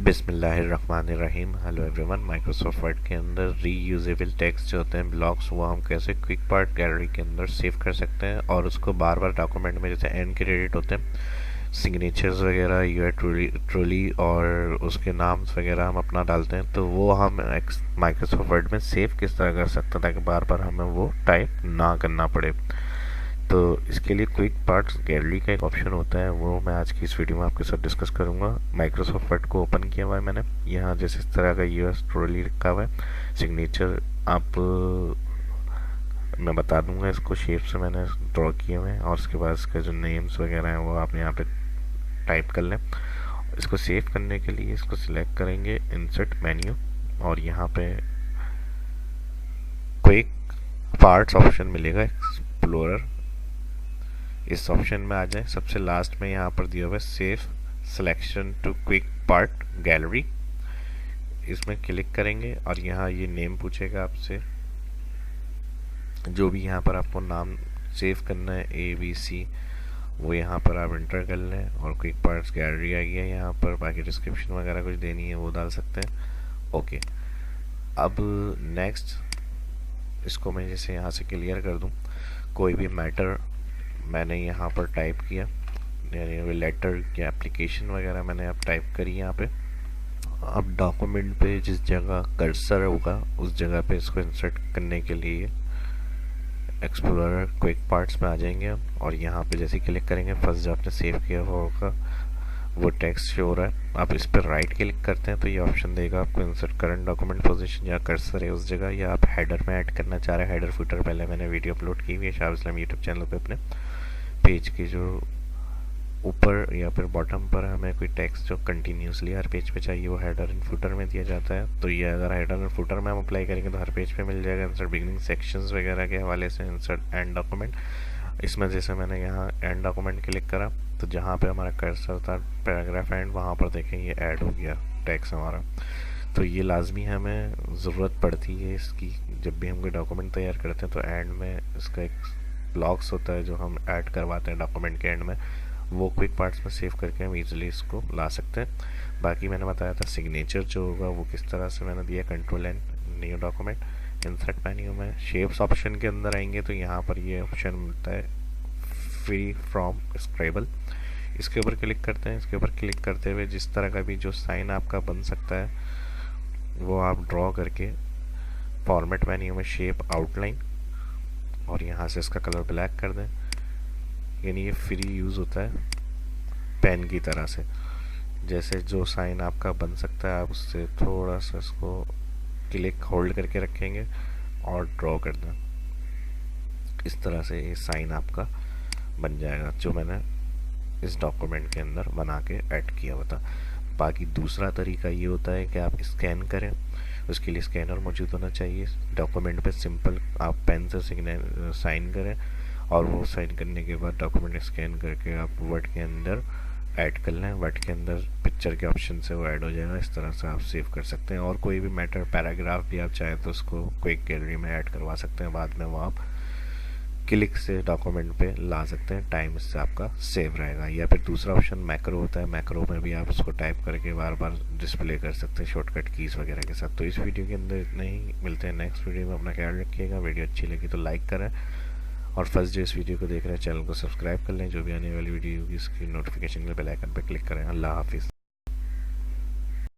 बिस्मिल्लाहिर्रहमानिर्रहीम। Hello everyone. Microsoft word के अंदर रीयूजेबल टेक्स्ट जो होते हैं ब्लॉक्स, वो हम कैसे क्विक पार्ट गैलरी के अंदर सेव कर सकते हैं और उसको बार बार डॉक्यूमेंट में जैसे एंड क्रेडिट होते हैं, सिग्नेचर्स वगैरह, यूआर ट्रूली और उसके नाम्स वगैरह हम अपना डालते हैं, तो वो हम माइक्रोसॉफ्ट वर्ड में सेव किस तरह कर सकते हैं ताकि बार बार हमें वो टाइप ना करना पड़े। तो इसके लिए क्विक पार्ट्स गैलरी का एक ऑप्शन होता है, वो मैं आज की इस वीडियो में आपके साथ डिस्कस करूंगा। माइक्रोसॉफ्ट वर्ड को ओपन किया हुआ है मैंने, यहाँ जैसे इस तरह का यूएस ट्रोली रखा हुआ है। सिग्नेचर आप मैं बता दूंगा, इसको शेप से मैंने ड्रॉ किए हुए हैं और उसके बाद इसके जो नेम्स वगैरह हैं वो आप यहाँ पे टाइप कर लें। इसको सेव करने के लिए इसको सिलेक्ट करेंगे, इंसर्ट मेन्यू, और यहाँ पे क्विक पार्ट्स ऑप्शन मिलेगा, एक्सप्लोरर, इस ऑप्शन में आ जाए। सबसे लास्ट में यहाँ पर दिया हुआ है save selection to quick part gallery, इसमें क्लिक करेंगे और यहाँ ये नेम पूछेगा आपसे, जो भी यहाँ पर आपको नाम सेव करना है ABC, वो यहाँ पर आप एंटर कर लें और क्विक पार्ट्स गैलरी आ गया। यहाँ पर बाकी डिस्क्रिप्शन वगैरह कुछ देनी है वो डाल सकते हैं। ओके, अब नेक्स्ट इसको मैं जैसे यहाँ से क्लियर कर दूँ, कोई भी मैटर मैंने यहाँ पर टाइप किया, यानी लेटर या एप्लीकेशन वगैरह मैंने अब टाइप करी यहाँ पे। अब डॉक्यूमेंट पे जिस जगह कर्सर होगा उस जगह पे इसको इंसर्ट करने के लिए एक्सप्लोरर क्विक पार्ट्स में आ जाएंगे हम, और यहाँ पे जैसे क्लिक करेंगे फर्स्ट जो आपने सेव किया होगा वो टेक्स्ट शो हो रहा है। आप इस पर राइट क्लिक करते हैं तो ये ऑप्शन देगा आपको इंसर्ट करंट डॉक्यूमेंट पोजीशन, या कर्सर है उस जगह, या आप हेडर में ऐड करना चाह रहे हैं। हेडर फुटर पहले मैंने वीडियो अपलोड की हुई है शाह इस्लाम यूट्यूब चैनल पे। अपने पेज के जो ऊपर या फिर बॉटम पर हमें कोई टेक्स्ट जो कंटिन्यूसली हर पेज पे चाहिए वो हेडर एंड फुटर में दिया जाता है, तो ये अगर हेडर एंड फुटर में हम अप्लाई करेंगे तो हर पेज पे मिल जाएगा। इंसर्ट बिगिनिंग सेक्शंस वगैरह के हवाले से इंसर्ट एंड डॉक्यूमेंट, इसमें जैसे मैंने यहाँ एंड डॉक्यूमेंट क्लिक करा तो जहाँ पे हमारा कर्सर था पैराग्राफ एंड, वहाँ पर देखें ये ऐड हो गया टेक्स्ट हमारा। तो ये लाजमी हमें ज़रूरत पड़ती है इसकी, जब भी हम कोई डॉक्यूमेंट तैयार करते हैं तो एंड में इसका एक ब्लॉक्स होता है जो हम ऐड करवाते हैं डॉक्यूमेंट के एंड में, वो क्विक पार्ट्स में सेव करके हम इजीली इसको ला सकते हैं। बाकी मैंने बताया था सिग्नेचर जो होगा वो किस तरह से मैंने दिया, control and new document. Insert menu में शेप्स ऑप्शन के अंदर आएंगे तो यहाँ पर ये ऑप्शन मिलता है फ्री फ्रॉम स्क्रेबल, इसके ऊपर क्लिक करते हैं। इसके ऊपर क्लिक करते हुए जिस तरह का भी जो साइन आपका बन सकता है वो आप ड्रॉ करके फॉर्मेट मेन्यू में शेप आउटलाइन, और यहाँ से इसका कलर ब्लैक कर दें, यानी ये फ्री यूज़ होता है पेन की तरह से। जैसे जो साइन आपका बन सकता है आप उससे थोड़ा सा इसको क्लिक होल्ड करके रखेंगे और ड्रॉ कर दें, इस तरह से ये साइन आपका बन जाएगा जो मैंने इस डॉक्यूमेंट के अंदर बना के ऐड किया हुआ था। बाकी दूसरा तरीका ये होता है कि आप स्कैन करें, उसके लिए स्कैनर मौजूद होना चाहिए। डॉक्यूमेंट पे सिंपल आप पेन से साइन करें और वो साइन करने के बाद डॉक्यूमेंट स्कैन करके आप वर्ड के अंदर ऐड कर लें। वर्ड के अंदर पिक्चर के ऑप्शन से वो ऐड हो जाएगा। इस तरह से आप सेव कर सकते हैं, और कोई भी मैटर पैराग्राफ भी आप चाहें तो उसको क्विक गैलरी में ऐड करवा सकते हैं, बाद में वो आप क्लिक से डॉक्यूमेंट पे ला सकते हैं, टाइम इससे आपका सेव रहेगा। या फिर दूसरा ऑप्शन मैक्रो होता है, मैक्रो में भी आप उसको टाइप करके बार बार डिस्प्ले कर सकते हैं शॉर्टकट कीज़ वगैरह के साथ। तो इस वीडियो के अंदर इतना ही, मिलते हैं नेक्स्ट वीडियो में। अपना ख्याल रखिएगा। वीडियो अच्छी लगी तो लाइक करें, और फर्स्ट जो इस वीडियो को देख रहे हैं चैनल को सब्सक्राइब कर लें। जो भी आने वाली वीडियो होगी उसकी नोटिफिकेशन के लिए बेल आइकन पर क्लिक करें। अल्लाह हाफिज़।